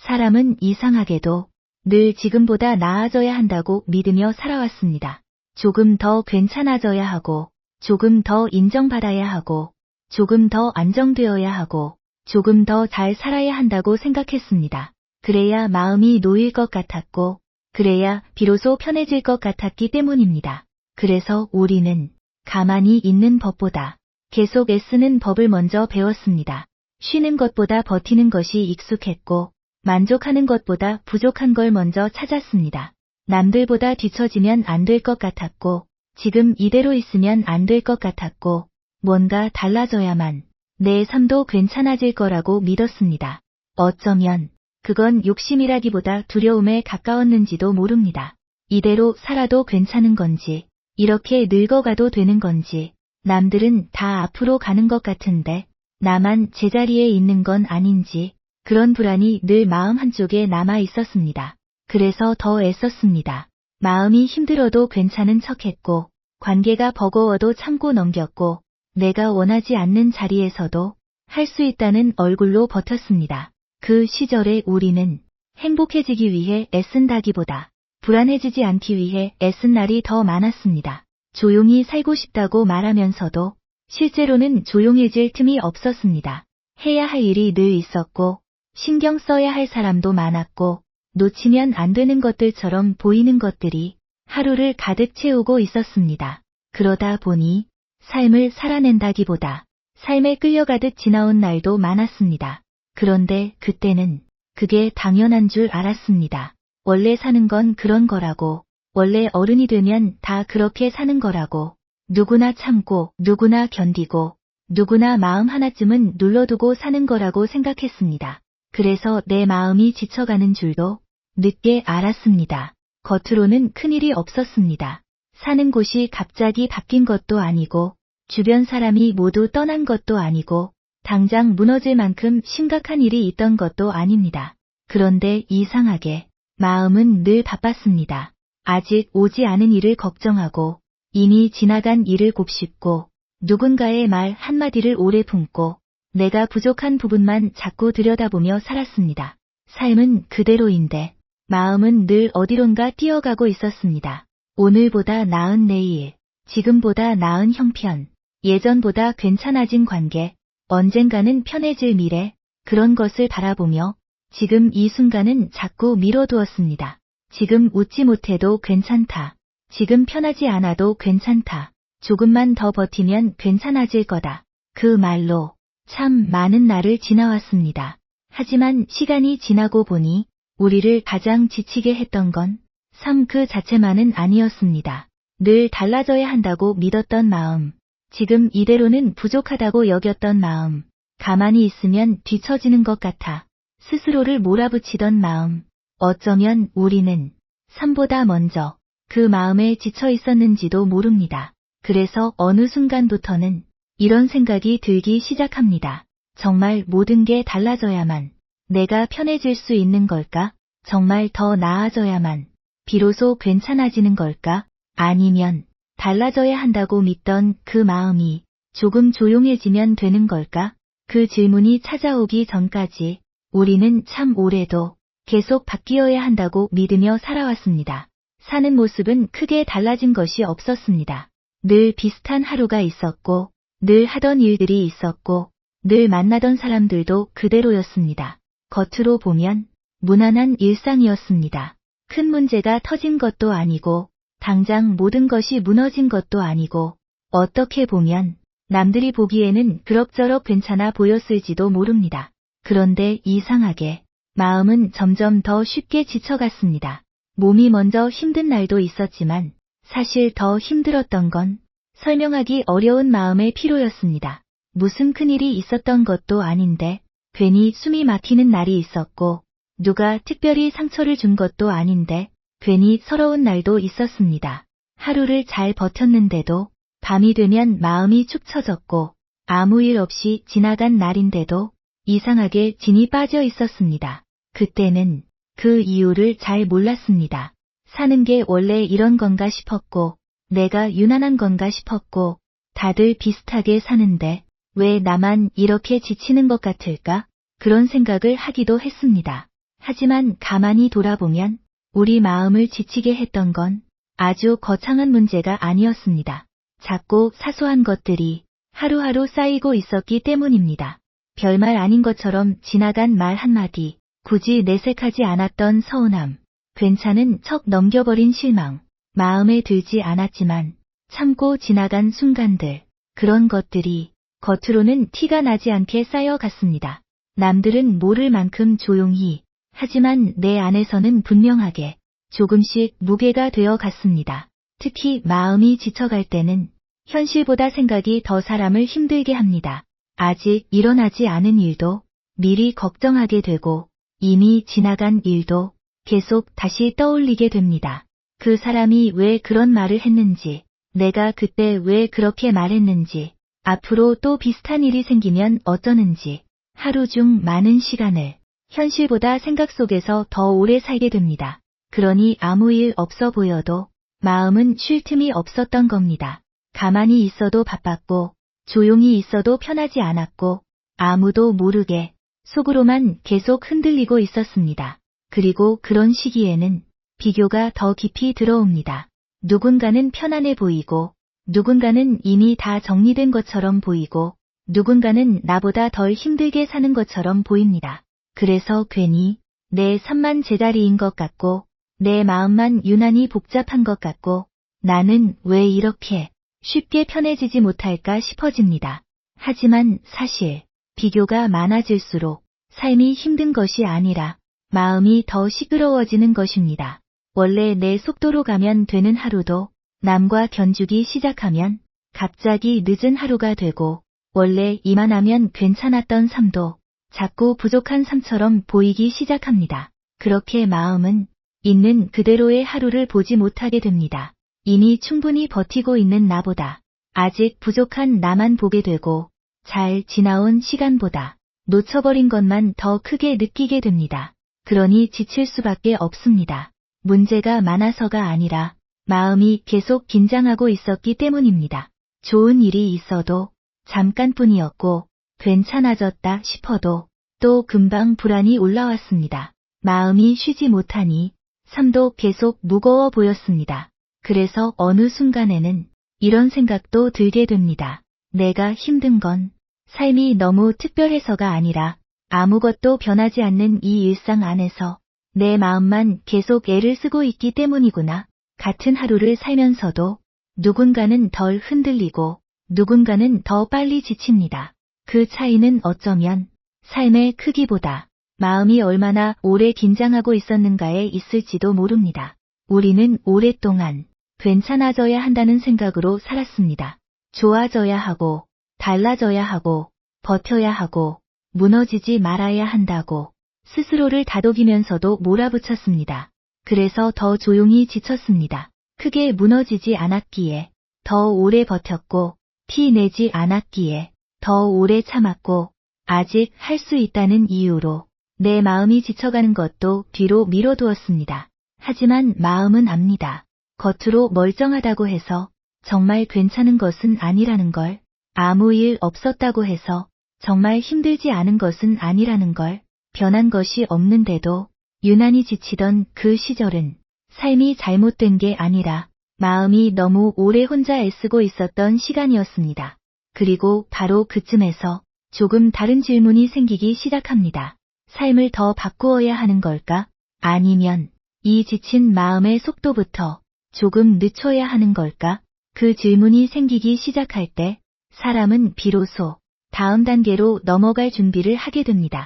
사람은 이상하게도 늘 지금보다 나아져야 한다고 믿으며 살아왔습니다. 조금 더 괜찮아져야 하고, 조금 더 인정받아야 하고, 조금 더 안정되어야 하고, 조금 더 잘 살아야 한다고 생각했습니다. 그래야 마음이 놓일 것 같았고, 그래야 비로소 편해질 것 같았기 때문입니다. 그래서 우리는 가만히 있는 법보다 계속 애쓰는 법을 먼저 배웠습니다. 쉬는 것보다 버티는 것이 익숙했고, 만족하는 것보다 부족한 걸 먼저 찾았습니다. 남들보다 뒤처지면 안 될 것 같았고, 지금 이대로 있으면 안 될 것 같았고, 뭔가 달라져야만 내 삶도 괜찮아질 거라고 믿었습니다. 어쩌면 그건 욕심이라기보다 두려움에 가까웠는지도 모릅니다. 이대로 살아도 괜찮은 건지, 이렇게 늙어가도 되는 건지, 남들은 다 앞으로 가는 것 같은데 나만 제자리에 있는 건 아닌지, 그런 불안이 늘 마음 한쪽에 남아 있었습니다. 그래서 더 애썼습니다. 마음이 힘들어도 괜찮은 척했고, 관계가 버거워도 참고 넘겼고, 내가 원하지 않는 자리에서도 할 수 있다는 얼굴로 버텼습니다. 그 시절에 우리는 행복해지기 위해 애쓴다기보다 불안해지지 않기 위해 애쓴 날이 더 많았습니다. 조용히 살고 싶다고 말하면서도 실제로는 조용해질 틈이 없었습니다. 해야 할 일이 늘 있었고, 신경 써야 할 사람도 많았고, 놓치면 안 되는 것들처럼 보이는 것들이 하루를 가득 채우고 있었습니다. 그러다 보니 삶을 살아낸다기보다 삶에 끌려가듯 지나온 날도 많았습니다. 그런데 그때는 그게 당연한 줄 알았습니다. 원래 사는 건 그런 거라고, 원래 어른이 되면 다 그렇게 사는 거라고, 누구나 참고, 누구나 견디고, 누구나 마음 하나쯤은 눌러두고 사는 거라고 생각했습니다. 그래서 내 마음이 지쳐가는 줄도 늦게 알았습니다. 겉으로는 큰일이 없었습니다. 사는 곳이 갑자기 바뀐 것도 아니고, 주변 사람이 모두 떠난 것도 아니고, 당장 무너질 만큼 심각한 일이 있던 것도 아닙니다. 그런데 이상하게 마음은 늘 바빴습니다. 아직 오지 않은 일을 걱정하고, 이미 지나간 일을 곱씹고, 누군가의 말 한마디를 오래 품고, 내가 부족한 부분만 자꾸 들여다보며 살았습니다. 삶은 그대로인데, 마음은 늘 어디론가 뛰어가고 있었습니다. 오늘보다 나은 내일, 지금보다 나은 형편, 예전보다 괜찮아진 관계, 언젠가는 편해질 미래, 그런 것을 바라보며 지금 이 순간은 자꾸 미뤄두었습니다. 지금 웃지 못해도 괜찮다. 지금 편하지 않아도 괜찮다. 조금만 더 버티면 괜찮아질 거다. 그 말로 참 많은 날을 지나왔습니다. 하지만 시간이 지나고 보니 우리를 가장 지치게 했던 건 삶 그 자체만은 아니었습니다. 늘 달라져야 한다고 믿었던 마음, 지금 이대로는 부족하다고 여겼던 마음, 가만히 있으면 뒤처지는 것 같아 스스로를 몰아붙이던 마음, 어쩌면 우리는 삶보다 먼저 그 마음에 지쳐 있었는지도 모릅니다. 그래서 어느 순간부터는 이런 생각이 들기 시작합니다. 정말 모든 게 달라져야만 내가 편해질 수 있는 걸까? 정말 더 나아져야만 비로소 괜찮아지는 걸까? 아니면 달라져야 한다고 믿던 그 마음이 조금 조용해지면 되는 걸까? 그 질문이 찾아오기 전까지 우리는 참 오래도 계속 바뀌어야 한다고 믿으며 살아왔습니다. 사는 모습은 크게 달라진 것이 없었습니다. 늘 비슷한 하루가 있었고, 늘 하던 일들이 있었고, 늘 만나던 사람들도 그대로였습니다. 겉으로 보면 무난한 일상이었습니다. 큰 문제가 터진 것도 아니고, 당장 모든 것이 무너진 것도 아니고, 어떻게 보면 남들이 보기에는 그럭저럭 괜찮아 보였을지도 모릅니다. 그런데 이상하게 마음은 점점 더 쉽게 지쳐갔습니다. 몸이 먼저 힘든 날도 있었지만 사실 더 힘들었던 건 설명하기 어려운 마음의 피로였습니다. 무슨 큰일이 있었던 것도 아닌데 괜히 숨이 막히는 날이 있었고, 누가 특별히 상처를 준 것도 아닌데 괜히 서러운 날도 있었습니다. 하루를 잘 버텼는데도 밤이 되면 마음이 축 처졌고, 아무 일 없이 지나간 날인데도 이상하게 진이 빠져 있었습니다. 그때는 그 이유를 잘 몰랐습니다. 사는 게 원래 이런 건가 싶었고, 내가 유난한 건가 싶었고, 다들 비슷하게 사는데 왜 나만 이렇게 지치는 것 같을까? 그런 생각을 하기도 했습니다. 하지만 가만히 돌아보면 우리 마음을 지치게 했던 건 아주 거창한 문제가 아니었습니다. 작고 사소한 것들이 하루하루 쌓이고 있었기 때문입니다. 별말 아닌 것처럼 지나간 말 한마디, 굳이 내색하지 않았던 서운함, 괜찮은 척 넘겨버린 실망, 마음에 들지 않았지만 참고 지나간 순간들, 그런 것들이 겉으로는 티가 나지 않게 쌓여갔습니다. 남들은 모를 만큼 조용히, 하지만 내 안에서는 분명하게 조금씩 무게가 되어 갔습니다. 특히 마음이 지쳐갈 때는 현실보다 생각이 더 사람을 힘들게 합니다. 아직 일어나지 않은 일도 미리 걱정하게 되고 이미 지나간 일도 계속 다시 떠올리게 됩니다. 그 사람이 왜 그런 말을 했는지, 내가 그때 왜 그렇게 말했는지, 앞으로 또 비슷한 일이 생기면 어쩌는지, 하루 중 많은 시간을 현실보다 생각 속에서 더 오래 살게 됩니다. 그러니 아무 일 없어 보여도 마음은 쉴 틈이 없었던 겁니다. 가만히 있어도 바빴고 조용히 있어도 편하지 않았고 아무도 모르게 속으로만 계속 흔들리고 있었습니다. 그리고 그런 시기에는 비교가 더 깊이 들어옵니다. 누군가는 편안해 보이고 누군가는 이미 다 정리된 것처럼 보이고 누군가는 나보다 덜 힘들게 사는 것처럼 보입니다. 그래서 괜히 내 삶만 제자리인 것 같고 내 마음만 유난히 복잡한 것 같고 나는 왜 이렇게 쉽게 편해지지 못할까 싶어집니다. 하지만 사실 비교가 많아질수록 삶이 힘든 것이 아니라 마음이 더 시끄러워지는 것입니다. 원래 내 속도로 가면 되는 하루도 남과 견주기 시작하면 갑자기 늦은 하루가 되고 원래 이만하면 괜찮았던 삶도 자꾸 부족한 삶처럼 보이기 시작합니다. 그렇게 마음은 있는 그대로의 하루를 보지 못하게 됩니다. 이미 충분히 버티고 있는 나보다 아직 부족한 나만 보게 되고 잘 지나온 시간보다 놓쳐버린 것만 더 크게 느끼게 됩니다. 그러니 지칠 수밖에 없습니다. 문제가 많아서가 아니라 마음이 계속 긴장하고 있었기 때문입니다. 좋은 일이 있어도 잠깐뿐이었고 괜찮아졌다 싶어도 또 금방 불안이 올라왔습니다. 마음이 쉬지 못하니 삶도 계속 무거워 보였습니다. 그래서 어느 순간에는 이런 생각도 들게 됩니다. 내가 힘든 건 삶이 너무 특별해서가 아니라 아무것도 변하지 않는 이 일상 안에서 내 마음만 계속 애를 쓰고 있기 때문이구나. 같은 하루를 살면서도 누군가는 덜 흔들리고 누군가는 더 빨리 지칩니다. 그 차이는 어쩌면 삶의 크기보다 마음이 얼마나 오래 긴장하고 있었는가에 있을지도 모릅니다. 우리는 오랫동안 괜찮아져야 한다는 생각으로 살았습니다. 좋아져야 하고, 달라져야 하고, 버텨야 하고, 무너지지 말아야 한다고 스스로를 다독이면서도 몰아붙였습니다. 그래서 더 조용히 지쳤습니다. 크게 무너지지 않았기에 더 오래 버텼고, 티 내지 않았기에 더 오래 참았고, 아직 할 수 있다는 이유로 내 마음이 지쳐가는 것도 뒤로 미뤄두었습니다. 하지만 마음은 압니다. 겉으로 멀쩡하다고 해서 정말 괜찮은 것은 아니라는 걸, 아무 일 없었다고 해서 정말 힘들지 않은 것은 아니라는 걸, 변한 것이 없는데도 유난히 지치던 그 시절은 삶이 잘못된 게 아니라 마음이 너무 오래 혼자 애쓰고 있었던 시간이었습니다. 그리고 바로 그쯤에서 조금 다른 질문이 생기기 시작합니다. 삶을 더 바꾸어야 하는 걸까? 아니면 이 지친 마음의 속도부터 조금 늦춰야 하는 걸까? 그 질문이 생기기 시작할 때 사람은 비로소 다음 단계로 넘어갈 준비를 하게 됩니다.